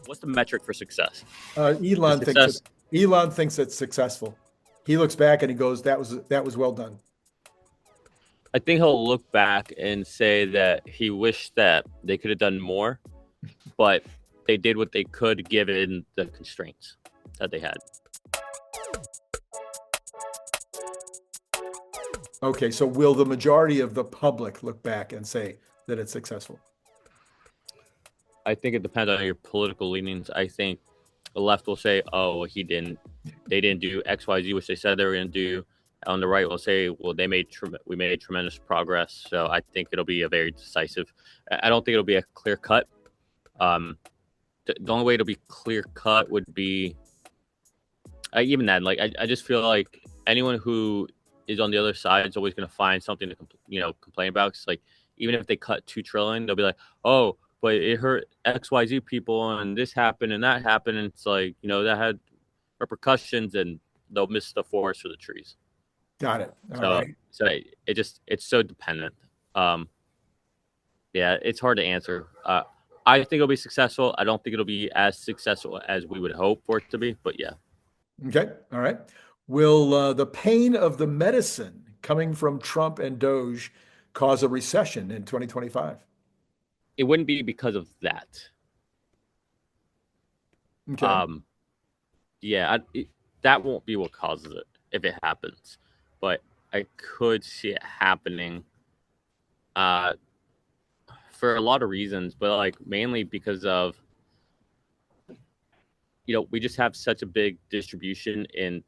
What's the metric for success? Elon thinks it's successful. He looks back and he goes, that was well done. I think he'll look back and say that he wished that they could have done more, but they did what they could given the constraints that they had. Okay, so will the majority of the public look back and say that it's successful? I think it depends on your political leanings. I think the left will say, "Oh, they didn't do X, Y, Z, which they said they were going to do." On the right will say, "Well, we made tremendous progress." So I think it'll be a very decisive. I don't think it'll be a clear cut. The only way it'll be clear cut would be even then. Like I just feel like anyone who is on the other side is always going to find something to complain about. Cause like even if they cut $2 trillion, they'll be like, "Oh, but it hurt XYZ people and this happened and that happened." And it's like, that had repercussions, and they'll miss the forest for the trees. Got it. All right. So it's so dependent. Yeah, it's hard to answer. I think it'll be successful. I don't think it'll be as successful as we would hope for it to be, but yeah. Okay. All right. Will the pain of the medicine coming from Trump and DOGE cause a recession in 2025? It wouldn't be because of that. Okay. That won't be what causes it if it happens. But I could see it happening for a lot of reasons, but like mainly because of, we just have such a big distribution in,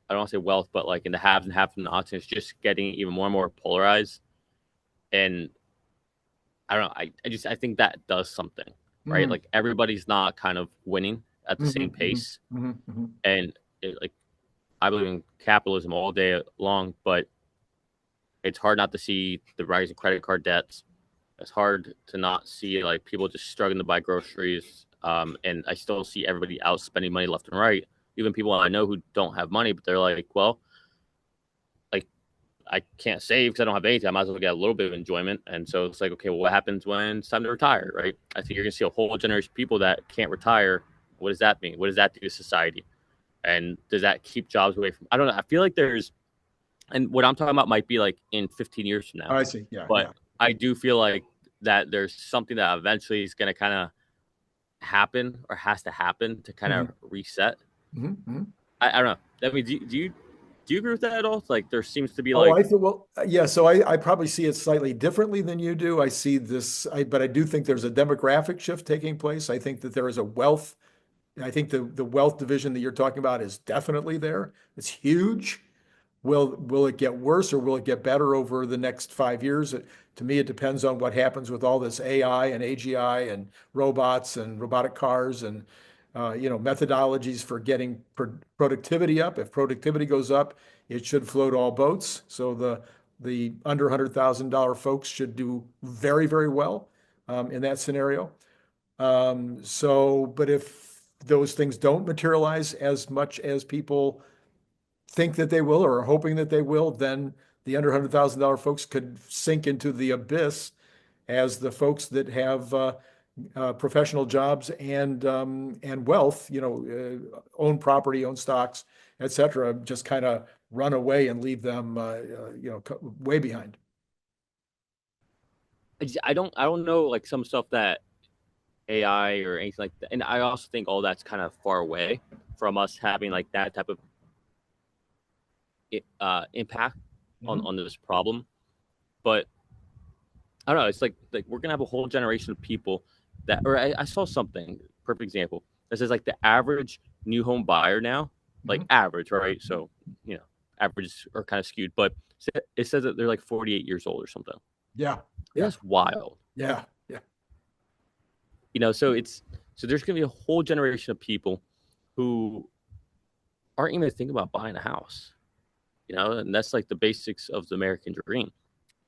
I don't want to say wealth, but like in the haves and have-nots, and it's just getting even more and more polarized. And I don't know, I think that does something, right? Like everybody's not kind of winning at the same pace. And I believe in capitalism all day long, but it's hard not to see the rising credit card debts. It's hard to not see like people just struggling to buy groceries. And I still see everybody out spending money left and right. Even people I know who don't have money, but they're like, well, like I can't save because I don't have anything. I might as well get a little bit of enjoyment. And so it's like, okay, well, what happens when it's time to retire, right? I think you're going to see a whole generation of people that can't retire. What does that mean? What does that do to society? And does that keep jobs away from? I don't know. I feel like and what I'm talking about might be like in 15 years from now. Oh, I see. Yeah. But yeah. I do feel like that there's something that eventually is going to kind of happen or has to happen to kind of reset. I don't know. I mean, do you agree with that at all? It's like there seems to be like. Oh, I feel yeah. So I probably see it slightly differently than you do. I see this, but I do think there's a demographic shift taking place. I think that there is a wealth. I think the wealth division that you're talking about is definitely there. It's huge. Will it get worse or will it get better over the next 5 years? To me, it depends on what happens with all this AI and AGI and robots and robotic cars and methodologies for getting productivity up. If productivity goes up, it should float all boats. So the under $100,000 folks should do very, very well in that scenario. But if those things don't materialize as much as people think that they will or are hoping that they will, then the under $100,000 folks could sink into the abyss as the folks that have professional jobs and wealth, own property, own stocks, et cetera, just kind of run away and leave them, way behind. I don't know, like some stuff that AI or anything like that. And I also think all that's kind of far away from us having like that type of impact on this problem. But I don't know, it's like we're gonna have a whole generation of people that, or I saw something, perfect example, that says like the average new home buyer now, like average, right? So averages are kind of skewed, but it says that they're like 48 years old or something. Yeah. That's wild. Yeah. So there's gonna be a whole generation of people who aren't even thinking about buying a house. And that's like the basics of the American dream.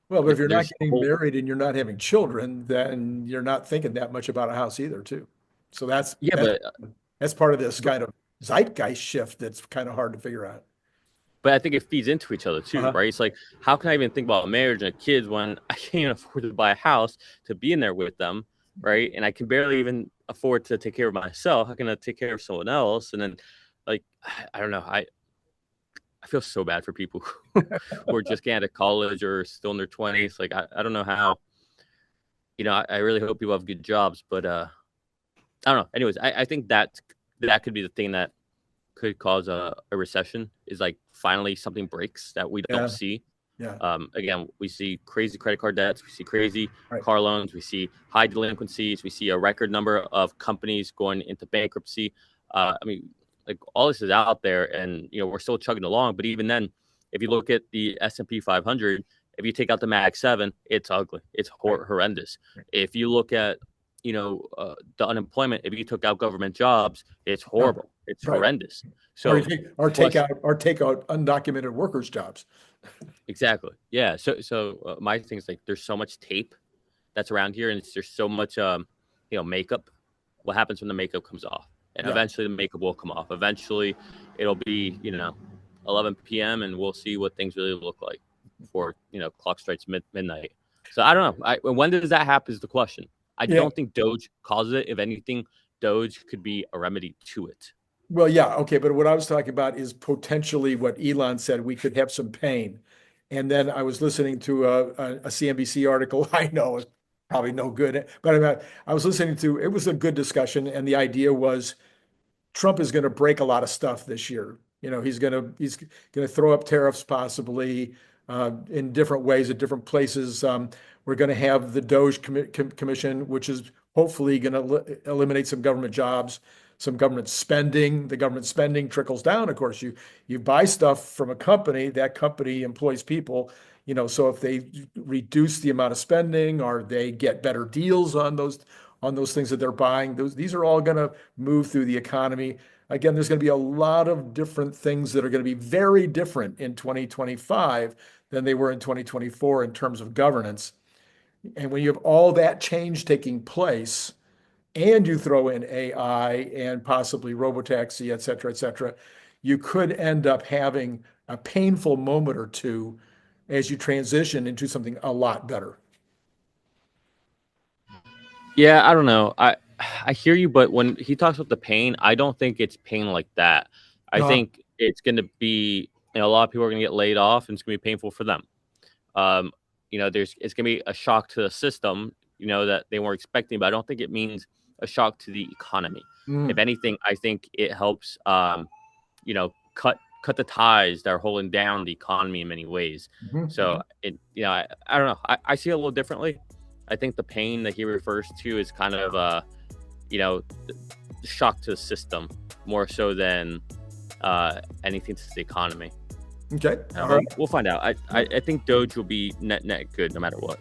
Well, but if you're not getting married and you're not having children, then you're not thinking that much about a house either, too. So that's part of this kind of zeitgeist shift that's kind of hard to figure out. But I think it feeds into each other too, right? It's like, how can I even think about marriage and kids when I can't afford to buy a house to be in there with them? right? And I can barely even afford to take care of myself. How can I take care of someone else? And then, like, I don't know. I feel so bad for people who are just getting out of college or still in their 20s. Like, I don't know how, I really hope people have good jobs, but I don't know. Anyways, I think that could be the thing that could cause a recession, is like finally something breaks that we don't see. Yeah. Again, we see crazy credit card debts, we see crazy Right. car loans, we see high delinquencies, we see a record number of companies going into bankruptcy. I mean, like, all this is out there, and we're still chugging along. But even then, if you look at the S&P 500, if you take out the Mag 7, it's ugly. It's horrendous. If you look at the unemployment, if you took out government jobs, it's horrible. It's horrendous. So or take out undocumented workers' jobs. Exactly. Yeah. So my thing is, like, there's so much tape that's around here, and there's so much makeup. What happens when the makeup comes off? And eventually the makeup will come off. Eventually it'll be 11 p.m. and we'll see what things really look like before clock strikes midnight. So I don't know. When does that happen is the question. I don't think DOGE causes it. If anything, DOGE could be a remedy to it. Well, yeah, okay, but what I was talking about is potentially what Elon said, we could have some pain. And then I was listening to a CNBC article. I know it's probably no good, but I was listening to, it was a good discussion, and the idea was Trump is going to break a lot of stuff this year. He's going to throw up tariffs possibly in different ways at different places. We're going to have the DOGE commission, which is hopefully going to eliminate some government jobs, some government spending. The government spending trickles down. Of course, you buy stuff from a company, that company employs people, so if they reduce the amount of spending or they get better deals on those things that they're buying, these are all going to move through the economy. Again, there's going to be a lot of different things that are going to be very different in 2025 than they were in 2024 in terms of governance. And when you have all that change taking place, and you throw in AI and possibly robotaxi, et cetera, you could end up having a painful moment or two as you transition into something a lot better. Yeah, I don't know. I hear you, but when he talks about the pain, I don't think it's pain like that. I think it's going to be, a lot of people are going to get laid off, and it's going to be painful for them. It's going to be a shock to the system, that they weren't expecting, but I don't think it means a shock to the economy. If anything, I think it helps, cut the ties that are holding down the economy in many ways. So I don't know. I see it a little differently. I think the pain that he refers to is kind of, the shock to the system more so than anything to the economy. Okay. We'll find out. I think DOGE will be net good no matter what.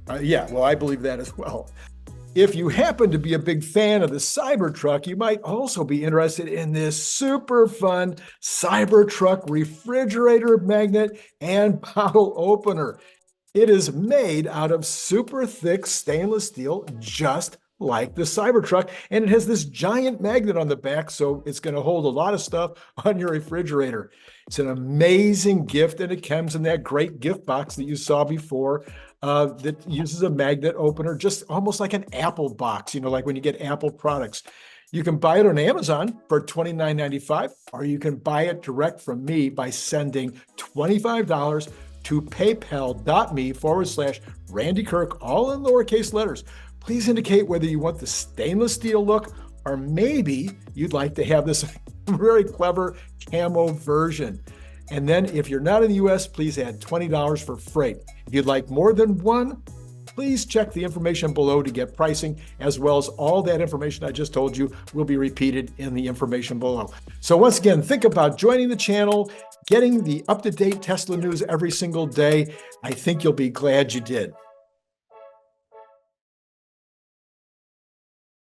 Well, I believe that as well. If you happen to be a big fan of the Cybertruck, you might also be interested in this super fun Cybertruck refrigerator magnet and bottle opener. It is made out of super thick stainless steel, just like the Cybertruck, and it has this giant magnet on the back, so it's going to hold a lot of stuff on your refrigerator. It's an amazing gift, and it comes in that great gift box that you saw before that uses a magnet opener, just almost like an Apple box, like when you get Apple products. You can buy it on Amazon for $29.95, or you can buy it direct from me by sending $25 to paypal.me/Randy Kirk, all in lowercase letters. Please indicate whether you want the stainless steel look, or maybe you'd like to have this very clever camo version. And then if you're not in the US, please add $20 for freight. If you'd like more than one, please check the information below to get pricing, as well as all that information I just told you will be repeated in the information below. So once again, think about joining the channel, getting the up-to-date Tesla news every single day. I think you'll be glad you did.